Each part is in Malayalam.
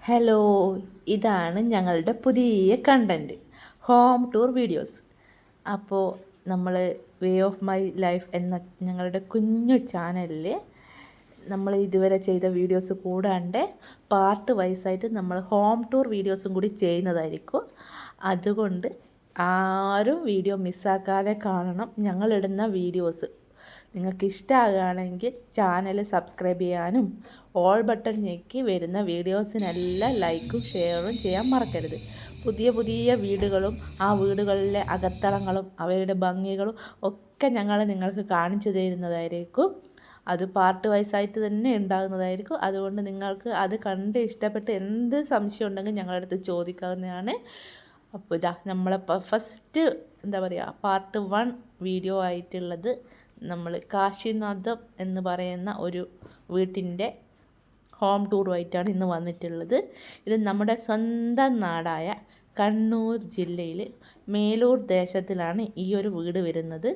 ഹലോ, ഇതാണ് ഞങ്ങളുടെ പുതിയ കണ്ടൻറ്റ്, ഹോം ടൂർ വീഡിയോസ്. അപ്പോൾ നമ്മൾ വേ ഓഫ് മൈ ലൈഫ് എന്ന ഞങ്ങളുടെ കുഞ്ഞു ചാനലിൽ നമ്മൾ ഇതുവരെ ചെയ്ത വീഡിയോസ് കൂടാണ്ട് പാർട്ട് വൈസായിട്ട് നമ്മൾ ഹോം ടൂർ വീഡിയോസും കൂടി ചെയ്യുന്നതായിരിക്കും. അതുകൊണ്ട് ആരും വീഡിയോ മിസ്സാക്കാതെ കാണണം. ഞങ്ങളിടുന്ന വീഡിയോസ് നിങ്ങൾക്ക് ഇഷ്ടമാകുകയാണെങ്കിൽ ചാനൽ സബ്സ്ക്രൈബ് ചെയ്യാനും ഓൾ ബട്ടൺ ഞെക്കി വരുന്ന വീഡിയോസിനെല്ലാം ലൈക്കും ഷെയറും ചെയ്യാൻ മറക്കരുത്. പുതിയ പുതിയ വീടുകളും ആ വീടുകളിലെ അകത്തളങ്ങളും അവയുടെ ഭംഗികളും ഒക്കെ ഞങ്ങൾ നിങ്ങൾക്ക് കാണിച്ചു തരുന്നതായിരിക്കും. അത് പാർട്ട് വൈസായിട്ട് തന്നെ ഉണ്ടാകുന്നതായിരിക്കും. അതുകൊണ്ട് നിങ്ങൾക്ക് അത് കണ്ട് ഇഷ്ടപ്പെട്ട് എന്ത് സംശയം ഉണ്ടെങ്കിൽ ഞങ്ങളുടെ അടുത്ത് ചോദിക്കാവുന്നതാണ്. അപ്പോൾ ഇതാ നമ്മളെ ഫസ്റ്റ് പാർട്ട് 1 വീഡിയോ ആയിട്ടുള്ളത് നമ്മൾ കാശിനാഥം എന്ന് പറയുന്ന ഒരു വീട്ടിൻ്റെ ഹോം ടൂറുമായിട്ടാണ് ഇന്ന് വന്നിട്ടുള്ളത്. ഇത് നമ്മുടെ സ്വന്തം നാടായ കണ്ണൂർ ജില്ലയിൽ മേലൂർ ദേശത്തിലാണ് ഈ ഒരു വീട് വരുന്നത്.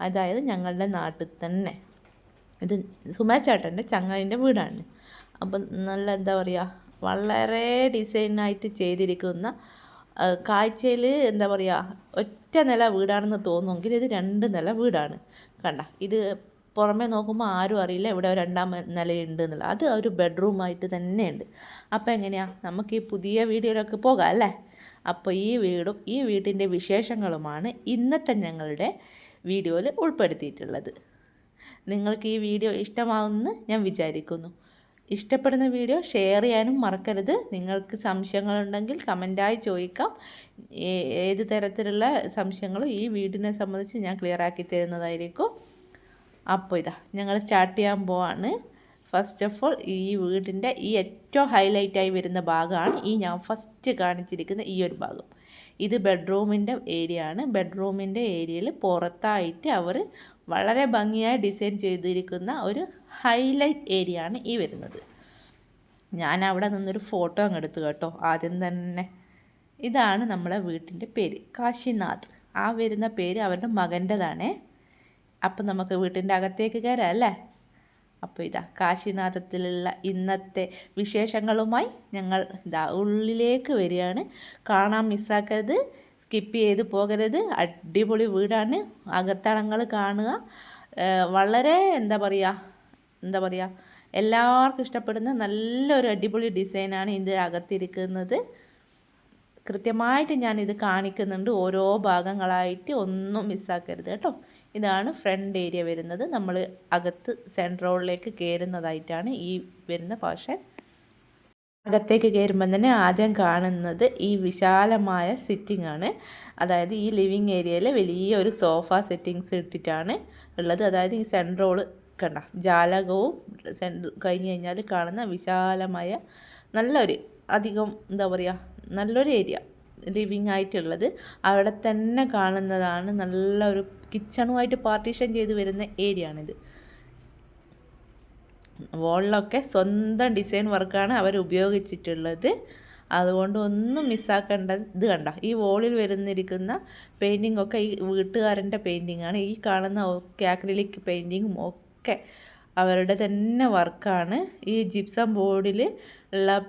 അതായത് ഞങ്ങളുടെ നാട്ടിൽ തന്നെ. ഇത് സുമേഷ് ചേട്ടൻ്റെ ചങ്ങാതിൻ്റെ വീടാണ്. അപ്പം നല്ല വളരെ ഡിസൈനായിട്ട് ചെയ്തിരിക്കുന്ന, കാഴ്ചയിൽ ഒറ്റ നില വീടാണെന്ന് തോന്നുമെങ്കിൽ ഇത് 2 നില വീടാണ്. കണ്ട, ഇത് പുറമേ നോക്കുമ്പോൾ ആരും അറിയില്ല ഇവിടെ 2ാം നിലയുണ്ട് എന്നുള്ളത്. അത് ഒരു ബെഡ്റൂമായിട്ട് തന്നെയുണ്ട്. അപ്പോൾ എങ്ങനെയാണ് നമുക്ക് ഈ പുതിയ വീഡിയോയിലൊക്കെ പോകാം അല്ലേ? അപ്പോൾ ഈ വീടും ഈ വീട്ടിൻ്റെ വിശേഷങ്ങളുമാണ് ഇന്നത്തെ ഞങ്ങളുടെ വീഡിയോയിൽ ഉൾപ്പെടുത്തിയിട്ടുള്ളത്. നിങ്ങൾക്ക് ഈ വീഡിയോ ഇഷ്ടമാവുമെന്ന് ഞാൻ വിചാരിക്കുന്നു. ഇഷ്ടപ്പെടുന്ന വീഡിയോ ഷെയർ ചെയ്യാനും മറക്കരുത്. നിങ്ങൾക്ക് സംശയങ്ങളുണ്ടെങ്കിൽ കമൻറ്റായി ചോദിക്കാം. ഏത് തരത്തിലുള്ള സംശയങ്ങളും ഈ വീടിനെ സംബന്ധിച്ച് ഞാൻ ക്ലിയർ ആക്കി തരുന്നതായിരിക്കും. അപ്പോൾ ഇതാ ഞങ്ങൾ സ്റ്റാർട്ട് ചെയ്യാൻ പോവാണ്. ഫസ്റ്റ് ഓഫ് ഓൾ ഈ വീടിൻ്റെ ഈ ഏറ്റവും ഹൈലൈറ്റായി വരുന്ന ഭാഗമാണ് ഈ ഞാൻ ഫസ്റ്റ് കാണിച്ചിരിക്കുന്ന ഈ ഒരു ഭാഗം. ഇത് ബെഡ്റൂമിൻ്റെ ഏരിയ ആണ്. ബെഡ്റൂമിൻ്റെ ഏരിയയിൽ പുറത്തായിട്ട് അവർ വളരെ ഭംഗിയായി ഡിസൈൻ ചെയ്തിരിക്കുന്ന ഒരു ഹൈലൈറ്റ് ഏരിയ ആണ് ഈ വരുന്നത്. ഞാൻ അവിടെ നിന്നൊരു ഫോട്ടോ അങ്ങ് എടുത്തു കേട്ടോ. ആദ്യം തന്നെ ഇതാണ് നമ്മളെ വീട്ടിൻ്റെ പേര്, കാശിനാഥ്. ആ വരുന്ന പേര് അവരുടെ മകൻ്റെതാണേ. അപ്പം നമുക്ക് വീട്ടിൻ്റെ അകത്തേക്ക് കയറാം അല്ലേ? അപ്പോൾ ഇതാ കാശിനാഥത്തിലുള്ള ഇന്നത്തെ വിശേഷങ്ങളുമായി ഞങ്ങൾ ഉള്ളിലേക്ക് വരികയാണ്. കാണാൻ മിസ്സാക്കരുത്, സ്കിപ്പ് ചെയ്ത് പോകരുത്. അടിപൊളി വീടാണ്. അകത്തളങ്ങൾ കാണുക. വളരെ എല്ലാവർക്കും ഇഷ്ടപ്പെടുന്ന നല്ലൊരു അടിപൊളി ഡിസൈനാണ് ഇതിൻ്റെ അകത്തിരിക്കുന്നത്. കൃത്യമായിട്ട് ഞാനിത് കാണിക്കുന്നുണ്ട്, ഓരോ ഭാഗങ്ങളായിട്ട്, ഒന്നും മിസ്സാക്കരുത് കേട്ടോ. ഇതാണ് ഫ്രണ്ട് ഏരിയ വരുന്നത്. നമ്മൾ അകത്ത് സെൻട്രലിലേക്ക് കയറുന്നതായിട്ടാണ് ഈ വരുന്ന പോർഷൻ. അകത്തേക്ക് കയറുമ്പം തന്നെ ആദ്യം കാണുന്നത് ഈ വിശാലമായ സിറ്റിംഗ് ആണ്. അതായത് ഈ ലിവിങ് ഏരിയയിൽ വലിയൊരു സോഫ സെറ്റിങ്സ് ഇട്ടിട്ടാണ് ഉള്ളത്. അതായത് ഈ സെൻട്രോള് കണ്ട, ജാലകവും കഴിഞ്ഞ് കഴിഞ്ഞാൽ കാണുന്ന വിശാലമായ നല്ലൊരു നല്ലൊരു ഏരിയ ലിവിങ് ആയിട്ടുള്ളത്. അവിടെ തന്നെ കാണുന്നതാണ് നല്ലൊരു കിച്ചണുമായിട്ട് പാർട്ടീഷൻ ചെയ്ത് വരുന്ന ഏരിയ ആണിത്. വോളിലൊക്കെ സ്വന്തം ഡിസൈൻ വർക്കാണ് അവർ ഉപയോഗിച്ചിട്ടുള്ളത്. അതുകൊണ്ട് ഒന്നും മിസ്സാക്കേണ്ട. ഇത് കണ്ട, ഈ വോളിൽ വരുന്നിരിക്കുന്ന പെയിൻറ്റിങ് ഒക്കെ ഈ വീട്ടുകാരൻ്റെ പെയിൻറ്റിങ് ആണ്. ഈ കാണുന്ന ഒക്കെ അക്രിലിക് പെയിൻറ്റിങ്ങും ഒക്കെ അവരുടെ തന്നെ വർക്കാണ്. ഈ ജിപ്സം ബോർഡിൽ ഉള്ള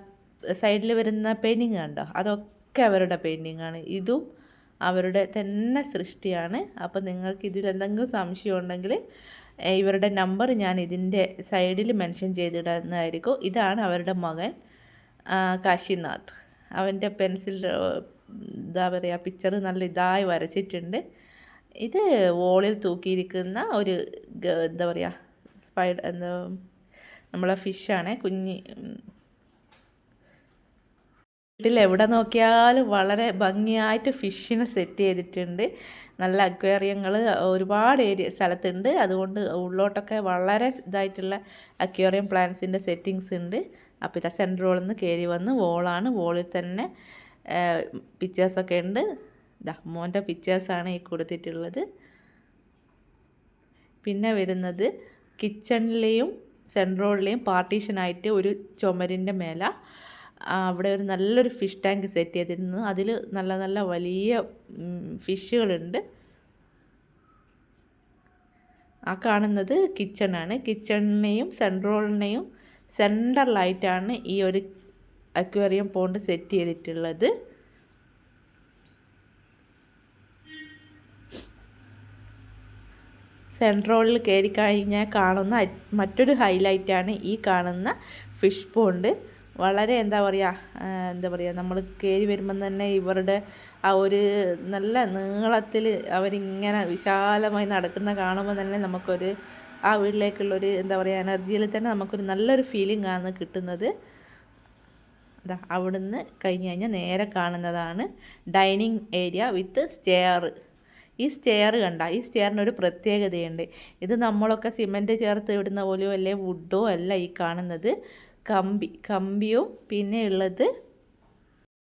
സൈഡിൽ വരുന്ന പെയിൻറ്റിങ് കണ്ടോ, അതൊക്കെ അവരുടെ പെയിൻറ്റിങ് ആണ്. ഇതും അവരുടെ തന്നെ സൃഷ്ടിയാണ്. അപ്പോൾ നിങ്ങൾക്ക് ഇതിലെന്തെങ്കിലും സംശയം ഉണ്ടെങ്കിൽ ഇവരുടെ നമ്പർ ഞാൻ ഇതിൻ്റെ സൈഡിൽ മെൻഷൻ ചെയ്തിടുന്നതായിരിക്കും. ഇതാണ് അവരുടെ മകൻ കാശിനാഥ്. അവൻ്റെ പെൻസിൽ പിക്ചർ നല്ല ഇതായി വരച്ചിട്ടുണ്ട്. ഇത് വോളിൽ തൂക്കിയിരിക്കുന്ന ഒരു നമ്മളെ ഫിഷാണ്, കുഞ്ഞി. വീട്ടിൽ എവിടെ നോക്കിയാലും വളരെ ഭംഗിയായിട്ട് ഫിഷിനെ സെറ്റ് ചെയ്തിട്ടുണ്ട്. നല്ല അക്വേറിയങ്ങൾ ഒരുപാട് സ്ഥലത്തുണ്ട്. അതുകൊണ്ട് ഉള്ളോട്ടൊക്കെ വളരെ ഇതായിട്ടുള്ള അക്വേറിയം പ്ലാന്റ്സിൻ്റെ സെറ്റിങ്സ് ഉണ്ട്. അപ്പോൾ ഇതാ സെൻട്രോളിൽ നിന്ന് കയറി വന്ന് വോളാണ്. വോളിൽ തന്നെ പിക്ചേഴ്സൊക്കെ ഉണ്ട്. മോൻ്റെ പിക്ചേഴ്സാണ് ഈ കൊടുത്തിട്ടുള്ളത്. പിന്നെ വരുന്നത് കിച്ചണിലെയും സെൻട്രോളിലെയും പാർട്ടീഷനായിട്ട് ഒരു ചുമരിൻ്റെ മേലെ അവിടെ ഒരു നല്ലൊരു ഫിഷ് ടാങ്ക് സെറ്റ് ചെയ്തിരുന്നു. അതിൽ നല്ല നല്ല വലിയ ഫിഷുകളുണ്ട്. ആ കാണുന്നത് കിച്ചണാണ്. കിച്ചണിനെയും സെൻട്രലിനെയും സെൻറ്ററിലായിട്ടാണ് ഈ ഒരു അക്വേറിയം പോണ്ട് സെറ്റ് ചെയ്തിട്ടുള്ളത്. സെൻട്രോളിൽ കയറി കഴിഞ്ഞാൽ കാണുന്ന മറ്റൊരു ഹൈലൈറ്റാണ് ഈ കാണുന്ന ഫിഷ് പോണ്ട്. വളരെ എന്താ പറയുക നമ്മൾ കയറി വരുമ്പം തന്നെ ഇവരുടെ ആ ഒരു നല്ല നീളത്തിൽ അവരിങ്ങനെ വിശാലമായി നടക്കുന്ന കാണുമ്പോൾ തന്നെ നമുക്കൊരു ആ വീട്ടിലേക്കുള്ളൊരു എന്താ പറയുക എനർജിയിൽ തന്നെ നമുക്കൊരു നല്ലൊരു ഫീലിംഗ് ആണ് കിട്ടുന്നത്. അതാ അവിടുന്ന് കഴിഞ്ഞ് കഴിഞ്ഞാൽ നേരെ കാണുന്നതാണ് ഡൈനിങ് ഏരിയ വിത്ത് സ്റ്റെയർ. ഈ സ്റ്റെയർ കണ്ട, ഈ സ്റ്റെയറിനൊരു പ്രത്യേകതയുണ്ട്. ഇത് നമ്മളൊക്കെ സിമൻറ്റ് ചേർത്ത് ഇടുന്ന പോലെയോ അല്ലെ വുഡോ അല്ല ഈ കാണുന്നത്. കമ്പിയും പിന്നെ ഉള്ളത്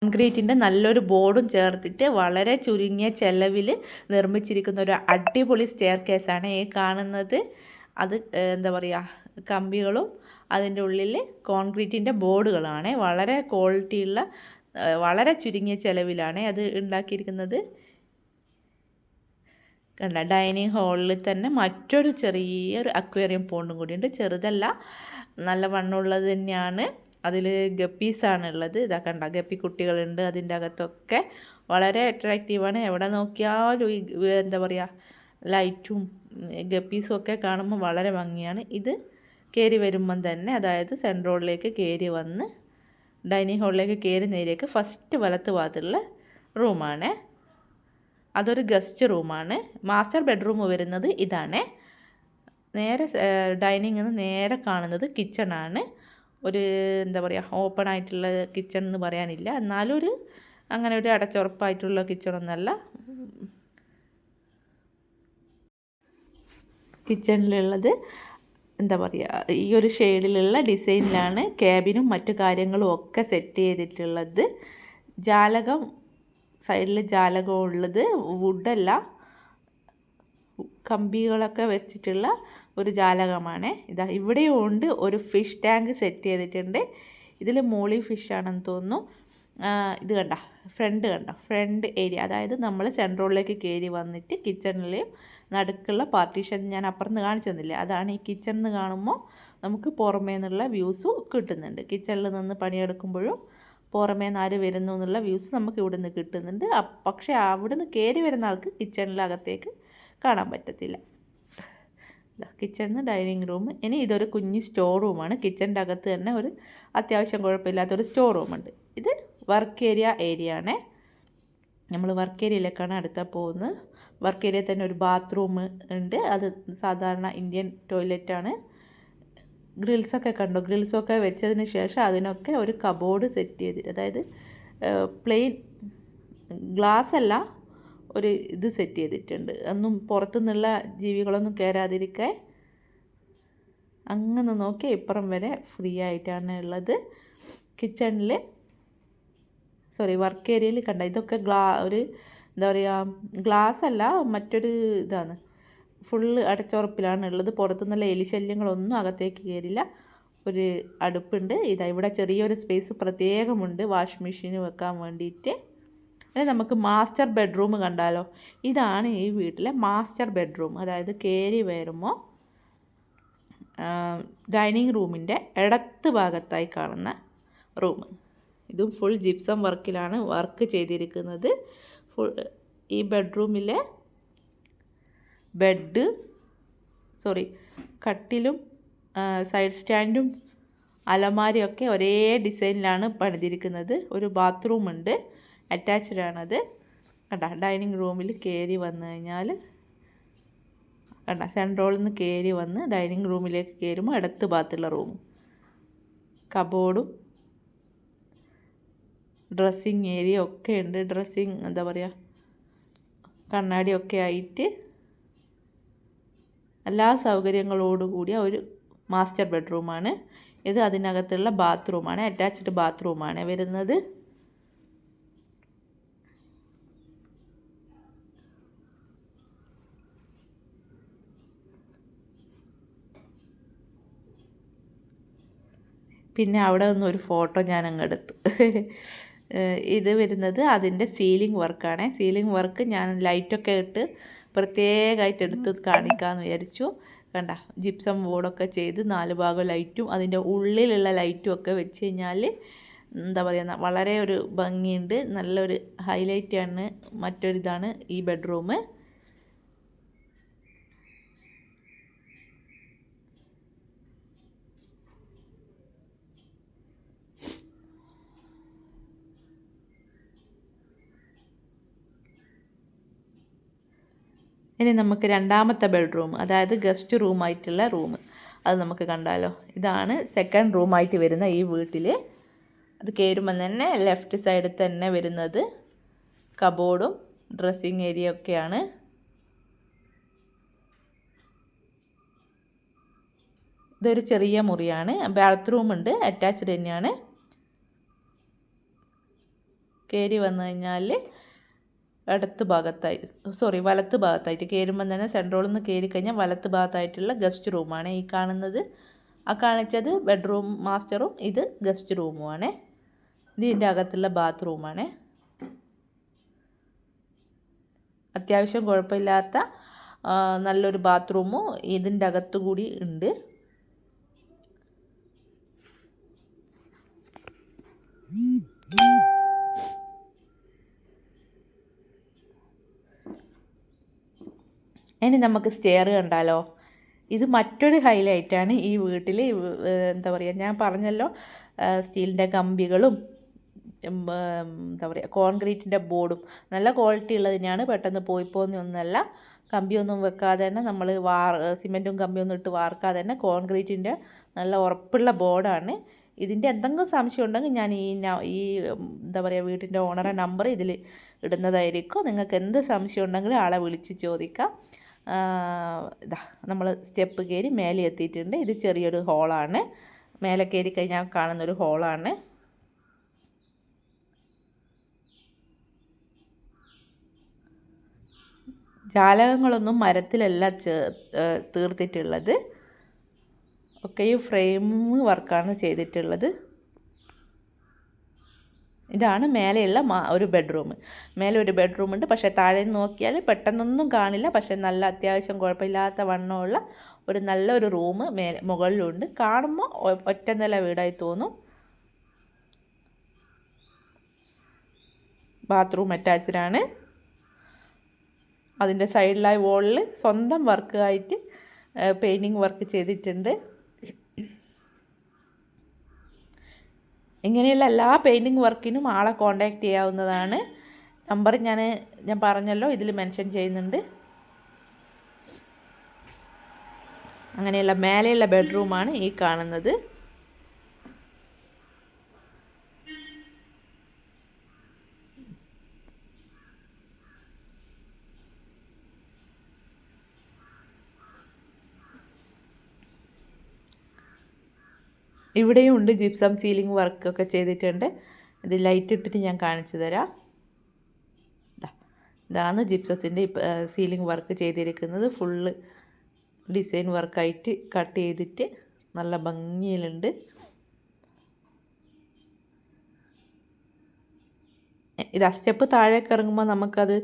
കോൺക്രീറ്റിൻ്റെ നല്ലൊരു ബോർഡും ചേർത്തിട്ട് വളരെ ചുരുങ്ങിയ ചെലവിൽ നിർമ്മിച്ചിരിക്കുന്ന ഒരു അടിപൊളി സ്റ്റെയർ കേസാണ് ഈ കാണുന്നത്. അത് എന്താ പറയുക കമ്പികളും അതിൻ്റെ ഉള്ളിൽ കോൺക്രീറ്റിൻ്റെ ബോർഡുകളാണ്. വളരെ ക്വാളിറ്റിയുള്ള വളരെ ചുരുങ്ങിയ ചെലവിലാണ് അത് ഉണ്ടാക്കിയിരിക്കുന്നത്. കണ്ട, ഡൈനിങ് ഹാളിൽ തന്നെ മറ്റൊരു ചെറിയൊരു അക്വേറിയം പോണ്ടും കൂടിയുണ്ട്. ചെറുതല്ല, നല്ല വണ്ണമുള്ളത് തന്നെയാണ്. അതിൽ ഗപ്പീസാണ് ഉള്ളത്. ഇതാ കണ്ട, ഗപ്പി കുട്ടികളുണ്ട് അതിൻ്റെ അകത്തൊക്കെ. വളരെ അട്രാക്റ്റീവാണ്. എവിടെ നോക്കിയാലും ഈ എന്താ പറയുക ലൈറ്റും ഗപ്പീസും ഒക്കെ കാണുമ്പോൾ വളരെ ഭംഗിയാണ്. ഇത് കയറി വരുമ്പം തന്നെ, അതായത് സെൻട്രോളിലേക്ക് കയറി വന്ന് ഡൈനിങ് ഹാളിലേക്ക് കയറി നേരിയേക്ക് ഫസ്റ്റ് വലത്ത് ഭാഗത്തുള്ള റൂമാണ്. അതൊരു ഗസ്റ്റ് റൂമാണ്. മാസ്റ്റർ ബെഡ്റൂം വരുന്നത് ഇതാണ്. നേരെ ഡൈനിങ്ങിൽ നിന്ന് നേരെ കാണുന്നത് കിച്ചണാണ്. ഒരു എന്താ പറയുക ഓപ്പൺ ആയിട്ടുള്ള കിച്ചൺ എന്ന് പറയാനില്ല, എന്നാലും ഒരു അങ്ങനെ ഒരു അടച്ചുറപ്പായിട്ടുള്ള കിച്ചണൊന്നല്ല. കിച്ചണിലുള്ളത് എന്താ പറയുക ഈ ഒരു ഷെയ്ഡിലുള്ള ഡിസൈനിലാണ് ക്യാബിനും മറ്റു കാര്യങ്ങളും ഒക്കെ സെറ്റ് ചെയ്തിട്ടുള്ളത്. ജാലകം സൈഡിൽ ജാലകം ഉള്ളത് വുഡല്ല, കമ്പികളൊക്കെ വെച്ചിട്ടുള്ള ഒരു ജാലകമാണ്. ഇതാ ഇവിടെയും ഉണ്ട് ഒരു ഫിഷ് ടാങ്ക് സെറ്റ് ചെയ്തിട്ടുണ്ട്. ഇതിൽ മോളി ഫിഷാണെന്ന് തോന്നുന്നു. ഇത് കണ്ട ഫ്രണ്ട് ഏരിയ, അതായത് നമ്മൾ സെൻട്രോളിലേക്ക് കയറി വന്നിട്ട് കിച്ചണിൽ നടുക്കുള്ള പാർട്ടീഷൻ ഞാൻ അപ്പുറത്ത് കാണിച്ചു തന്നില്ലേ, അതാണ് ഈ കിച്ചൺ എന്ന് കാണുമ്പോൾ നമുക്ക് പുറമേ നിന്നുള്ള വ്യൂസും കിട്ടുന്നുണ്ട്. കിച്ചണിൽ നിന്ന് പണിയെടുക്കുമ്പോഴും പുറമേ നിന്ന് ആര് വരുന്നു എന്നുള്ള വ്യൂസ് നമുക്ക് ഇവിടെ നിന്ന് കിട്ടുന്നുണ്ട്. പക്ഷേ അവിടെ നിന്ന് കയറി വരുന്ന ആൾക്ക് കിച്ചണിലകത്തേക്ക് കാണാൻ പറ്റത്തില്ല. കിച്ചണിന് ഡൈനിങ് റൂം. ഇനി ഇതൊരു കുഞ്ഞ് സ്റ്റോർ റൂമാണ്. കിച്ചണിൻ്റെ അകത്ത് തന്നെ ഒരു അത്യാവശ്യം കുഴപ്പമില്ലാത്തൊരു സ്റ്റോർ റൂമുണ്ട്. ഇത് വർക്ക് ഏരിയ ആണ്. നമ്മൾ വർക്ക് ഏരിയയിലേക്കാണ് അടുത്ത പോകുന്നത്. വർക്ക് ഏരിയയിൽ തന്നെ ഒരു ബാത്റൂം ഉണ്ട്. അത് സാധാരണ ഇന്ത്യൻ ടോയ്ലറ്റാണ്. ഗ്രിൽസൊക്കെ കണ്ടോ, ഗ്രിൽസൊക്കെ വെച്ചതിന് ശേഷം അതിനൊക്കെ ഒരു കബോർഡ് സെറ്റ് ചെയ്തിട്ട്, അതായത് പ്ലെയിൻ ഗ്ലാസ് അല്ല, ഒരു ഇത് സെറ്റ് ചെയ്തിട്ടുണ്ട്. ഒന്നും പുറത്തുനിന്നുള്ള ജീവികളൊന്നും കയറാതിരിക്കാൻ. അങ്ങനെ നോക്കി ഇപ്പുറം വരെ ഫ്രീ ആയിട്ടാണ് ഉള്ളത്. കിച്ചണിൽ വർക്ക് ഏരിയയിൽ കണ്ട ഇതൊക്കെ ഒരു എന്താ പറയുക ഗ്ലാസ് അല്ല, മറ്റൊരു ഇതാണ്. ഫുള്ള് അടച്ചുറപ്പിലാണ് ഉള്ളത്. പുറത്തുനിന്നുള്ള എലിശല്യങ്ങളൊന്നും അകത്തേക്ക് കയറില്ല. ഒരു അടുപ്പുണ്ട്. ഇതാ ഇവിടെ ചെറിയൊരു സ്പേസ് പ്രത്യേകമുണ്ട് വാഷ് മെഷീൻ വെക്കാൻ വേണ്ടിയിട്ട്. അല്ലെ നമുക്ക് മാസ്റ്റർ ബെഡ്റൂം കണ്ടാലോ. ഇതാണ് ഈ വീട്ടിലെ മാസ്റ്റർ ബെഡ്റൂം. അതായത് കയറി വരുമ്പോൾ ഡൈനിങ് റൂമിൻ്റെ ഇടത്ത് ഭാഗത്തായി കാണുന്ന റൂം. ഇതും ഫുൾ ജിപ്സം വർക്കിലാണ് വർക്ക് ചെയ്തിരിക്കുന്നത്. ഈ ബെഡ്റൂമിലെ കട്ടിലും സൈഡ് സ്റ്റാൻഡും അലമാരിയൊക്കെ ഒരേ ഡിസൈനിലാണ് പണിതിരിക്കുന്നത്. ഒരു ബാത്റൂം ഉണ്ട്, അറ്റാച്ച്ഡ് ആണത്. കണ്ട, ഡൈനിങ് റൂമിൽ കയറി വന്നു കഴിഞ്ഞാൽ കണ്ട, സെൻട്രോളിൽ നിന്ന് കയറി വന്ന് ഡൈനിങ് റൂമിലേക്ക് കയറുമ്പോൾ ഇടത്ത് ഭാഗത്തുള്ള റൂം, കബോർഡും ഡ്രസ്സിങ് ഏരിയ ഒക്കെ ഉണ്ട്. ഡ്രസ്സിങ് എന്താ പറയുക കണ്ണാടിയൊക്കെ ആയിട്ട് എല്ലാ സൗകര്യങ്ങളോടുകൂടിയ ഒരു മാസ്റ്റർ ബെഡ്റൂമാണ് ഇത്. അതിനകത്തുള്ള ബാത്റൂമാണ്, അറ്റാച്ച്ഡ് ബാത്റൂമാണ് വരുന്നത്. പിന്നെ അവിടെ നിന്നൊരു ഫോട്ടോ ഞാൻ അങ്ങ് എടുത്തു. ഇത് വരുന്നത് അതിൻ്റെ സീലിംഗ് വർക്കാണ്. സീലിംഗ് വർക്ക് ഞാൻ ലൈറ്റൊക്കെ ഇട്ട് പ്രത്യേകമായിട്ട് എടുത്ത് കാണിക്കാമെന്ന് വിചാരിച്ചു. കണ്ട, ജിപ്സം ബോർഡൊക്കെ ചെയ്ത് 4 ഭാഗം ലൈറ്റും അതിൻ്റെ ഉള്ളിലുള്ള ലൈറ്റും ഒക്കെ വെച്ച് കഴിഞ്ഞാൽ എന്താ പറയുക, വളരെ ഒരു ഭംഗിയുണ്ട്, നല്ലൊരു ഹൈലൈറ്റാണ്. മറ്റൊരിതാണ് ഈ ബെഡ്റൂം. ഇനി നമുക്ക് രണ്ടാമത്തെ ബെഡ്റൂം, അതായത് ഗസ്റ്റ് റൂമായിട്ടുള്ള റൂം, അത് നമുക്ക് കണ്ടാലോ. ഇതാണ് സെക്കൻഡ് റൂമായിട്ട് വരുന്ന ഈ വീട്ടിൽ. അത് കയറുമ്പം തന്നെ ലെഫ്റ്റ് സൈഡിൽ തന്നെ വരുന്നത് കബോർഡും ഡ്രസ്സിങ് ഏരിയ ഒക്കെയാണ്. ഇതൊരു ചെറിയ മുറിയാണ്. ബാത്റൂം ഉണ്ട്, അറ്റാച്ച്ഡ് തന്നെയാണ്. കയറി വന്നു കഴിഞ്ഞാൽ വലത്ത് ഭാഗത്തായിട്ട് കയറുമ്പം തന്നെ സെൻട്രോളിൽ നിന്ന് കയറി കഴിഞ്ഞാൽ വലത്ത് ഭാഗത്തായിട്ടുള്ള ഗസ്റ്റ് റൂമാണ് ഈ കാണുന്നത്. ആ കാണിച്ചത് ബെഡ്റൂം മാസ്റ്ററും ഇത് ഗസ്റ്റ് റൂമുമാണ്. ഇതിൻ്റെ അകത്തുള്ള ബാത്റൂമാണ്. അത്യാവശ്യം കുഴപ്പമില്ലാത്ത നല്ലൊരു ബാത്റൂമും ഇതിൻ്റെ അകത്തു കൂടി ഉണ്ട്. ഇനി നമുക്ക് സ്റ്റെയർ കണ്ടാലോ. ഇത് മറ്റൊരു ഹൈലൈറ്റാണ് ഈ വീട്ടിൽ. എന്താ പറയുക, ഞാൻ പറഞ്ഞല്ലോ സ്റ്റീലിൻ്റെ കമ്പികളും എന്താ പറയുക കോൺക്രീറ്റിൻ്റെ ബോർഡും നല്ല ക്വാളിറ്റി ഉള്ളത് തന്നെയാണ്. പെട്ടെന്ന് പോയിപ്പോന്നൊന്നുമല്ല. കമ്പിയൊന്നും വെക്കാതെ തന്നെ നമ്മൾ സിമെൻറ്റും കമ്പിയൊന്നും ഇട്ട് വാർക്കാതെ തന്നെ കോൺക്രീറ്റിൻ്റെ നല്ല ഉറപ്പുള്ള ബോർഡാണ്. ഇതിൻ്റെ എന്തെങ്കിലും സംശയം ഉണ്ടെങ്കിൽ ഞാൻ ഈ എന്താ പറയുക വീട്ടിൻ്റെ ഓണറെ നമ്പർ ഇതിൽ ഇടുന്നതായിരിക്കും. നിങ്ങൾക്ക് എന്ത് സംശയം ഉണ്ടെങ്കിലും ആളെ വിളിച്ച് ചോദിക്കാം. ഇതാ നമ്മൾ സ്റ്റെപ്പ് കയറി മേലെ എത്തിയിട്ടുണ്ട്. ഇത് ചെറിയൊരു ഹോളാണ്. മേലെ കയറി കഴിഞ്ഞാൽ കാണുന്നൊരു ഹോളാണ്. ജാലകങ്ങളൊന്നും മരത്തിലല്ല തീർത്തിട്ടുള്ളത്, ഒക്കെയും ഫ്രെയിം വർക്കാണ് ചെയ്തിട്ടുള്ളത്. ഇതാണ് മേലെയുള്ള ഒരു ബെഡ്റൂം. മേലെ ഒരു ബെഡ്റൂം ഉണ്ട്, പക്ഷേ താഴെ നോക്കിയാൽ പെട്ടെന്നൊന്നും കാണില്ല. പക്ഷേ നല്ല അത്യാവശ്യം കുഴപ്പമില്ലാത്ത വണ്ണമുള്ള ഒരു നല്ലൊരു റൂം മുകളിലുണ്ട്. കാണുമ്പോൾ ഒറ്റ നില വീടായി തോന്നും. ബാത്റൂം അറ്റാച്ച്ഡാണ്. അതിൻ്റെ സൈഡിലായി വോളിൽ സ്വന്തം വർക്കായിട്ട് പെയിൻറ്റിങ് വർക്ക് ചെയ്തിട്ടുണ്ട്. ഇങ്ങനെയുള്ള എല്ലാ പെയിൻറ്റിങ് വർക്കിനും ആളെ കോൺടാക്റ്റ് ചെയ്യാവുന്നതാണ്. നമ്പർ ഞാൻ പറഞ്ഞല്ലോ ഇതിൽ മെൻഷൻ ചെയ്യുന്നുണ്ട്. അങ്ങനെയുള്ള മേലെയുള്ള ബെഡ്റൂമാണ് ഈ കാണുന്നത്. ഇവിടെയും ഉണ്ട് ജിപ്സം സീലിംഗ് വർക്കൊക്കെ ചെയ്തിട്ടുണ്ട്. ഇത് ലൈറ്റ് ഇട്ടിട്ട് ഞാൻ കാണിച്ചു തരാം. ഇതാണ് ജിപ്സത്തിൻ്റെ സീലിംഗ് വർക്ക് ചെയ്തിരിക്കുന്നത്. ഫുള്ള് ഡിസൈൻ വർക്കായിട്ട് കട്ട് ചെയ്തിട്ട് നല്ല ഭംഗിയിലുണ്ട്. ഇത് സ്റ്റെപ്പ് താഴേക്ക് ഇറങ്ങുമ്പോൾ നമുക്കത്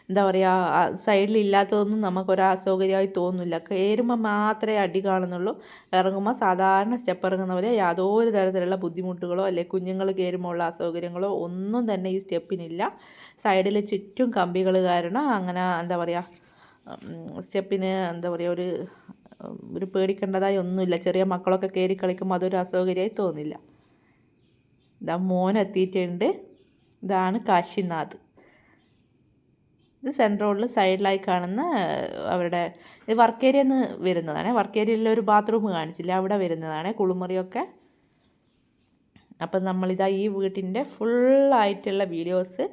എന്താ പറയുക സൈഡിലില്ലാത്തതൊന്നും നമുക്കൊരു അസൗകര്യമായി തോന്നില്ല. കയറുമ്പോൾ മാത്രമേ അടി കാണുന്നുള്ളൂ. ഇറങ്ങുമ്പോൾ സാധാരണ സ്റ്റെപ്പ് ഇറങ്ങുന്ന പോലെ യാതൊരു തരത്തിലുള്ള ബുദ്ധിമുട്ടുകളോ അല്ലെങ്കിൽ കുഞ്ഞുങ്ങൾ കയറുമ്പോൾ ഉള്ള അസൗകര്യങ്ങളോ ഒന്നും തന്നെ ഈ സ്റ്റെപ്പിനില്ല. സൈഡിൽ ചുറ്റും കമ്പികൾ കാരണം അങ്ങനെ എന്താ പറയുക സ്റ്റെപ്പിന് എന്താ പറയുക ഒരു പേടിക്കേണ്ടതായി ഒന്നുമില്ല. ചെറിയ മക്കളൊക്കെ കയറി കളിക്കുമ്പോൾ അതൊരു അസൗകര്യമായി തോന്നില്ല. ഇതാ മോനെത്തിയിട്ടുണ്ട്. ഇതാണ് കാശിനാഥ്. ഇത് സെൻട്രൽ റോഡിൽ സൈഡിലായി കാണുന്ന അവരുടെ ഇത് വർക്ക് ഏരിയ നിന്ന് വരുന്നതാണ്. വർക്ക് ഏരിയയിൽ ഒരു ബാത്റൂം കാണിച്ചില്ല, അവിടെ വരുന്നതാണ് കുളിമുറിയൊക്കെ. അപ്പം നമ്മളിതാ ഈ വീട്ടിൻ്റെ ഫുള്ളായിട്ടുള്ള വീഡിയോസ്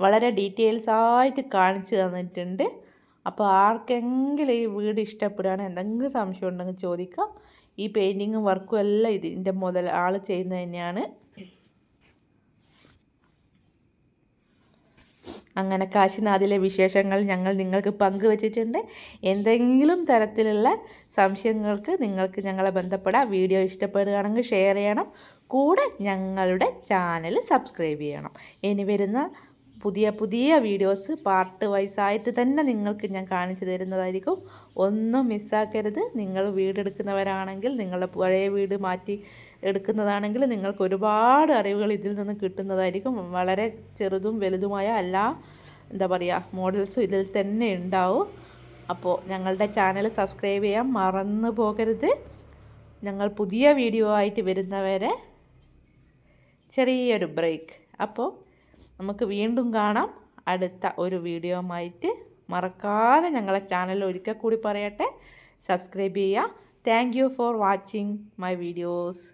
വളരെ ഡീറ്റെയിൽസ് ആയിട്ട് കാണിച്ചു തന്നിട്ടുണ്ട്. അപ്പോൾ ആർക്കെങ്കിലും ഈ വീട് ഇഷ്ടപ്പെടുകയാണെങ്കിൽ എന്തെങ്കിലും സംശയം ഉണ്ടെങ്കിൽ ചോദിക്കാം. ഈ പെയിൻറ്റിങ്ങും വർക്കും എല്ലാം ഇതിൻ്റെ ആൾ ചെയ്യുന്നത് തന്നെയാണ്. അങ്ങനെ കാശിനാഥിലെ വിശേഷങ്ങൾ ഞങ്ങൾ നിങ്ങൾക്ക് പങ്കുവച്ചിട്ടുണ്ട്. എന്തെങ്കിലും തരത്തിലുള്ള സംശയങ്ങൾക്ക് നിങ്ങൾക്ക് ഞങ്ങളെ ബന്ധപ്പെടാം. വീഡിയോ ഇഷ്ടപ്പെടുകയാണെങ്കിൽ ഷെയർ ചെയ്യണം. കൂടെ ഞങ്ങളുടെ ചാനൽ സബ്സ്ക്രൈബ് ചെയ്യണം. ഇനി വരുന്ന പുതിയ പുതിയ വീഡിയോസ് പാർട്ട് വൈസായിട്ട് തന്നെ നിങ്ങൾക്ക് ഞാൻ കാണിച്ചു തരുന്നതായിരിക്കും. ഒന്നും മിസ്സാക്കരുത്. നിങ്ങൾ വീടെടുക്കുന്നവരാണെങ്കിൽ, നിങ്ങളുടെ പഴയ വീട് മാറ്റി എടുക്കുന്നതാണെങ്കിൽ നിങ്ങൾക്ക് ഒരുപാട് അറിവുകൾ ഇതിൽ നിന്ന് കിട്ടുന്നതായിരിക്കും. വളരെ ചെറുതും വലുതുമായ എല്ലാ മോഡൽസും ഇതിൽ തന്നെ ഉണ്ടാവും. അപ്പോൾ ഞങ്ങളുടെ ചാനൽ സബ്സ്ക്രൈബ് ചെയ്യാൻ മറന്നു പോകരുത്. ഞങ്ങൾ പുതിയ വീഡിയോ ആയിട്ട് വരുന്നവരെ ചെറിയൊരു ബ്രേക്ക്. അപ്പോൾ നമുക്ക് വീണ്ടും കാണാം അടുത്ത ഒരു വീഡിയോ ആയിട്ട്. മറക്കാതെ ഞങ്ങളെ ചാനൽ ഒരിക്കൽ കൂടി പറയട്ടെ, സബ്സ്ക്രൈബ് ചെയ്യുക. Thank you for watching my videos.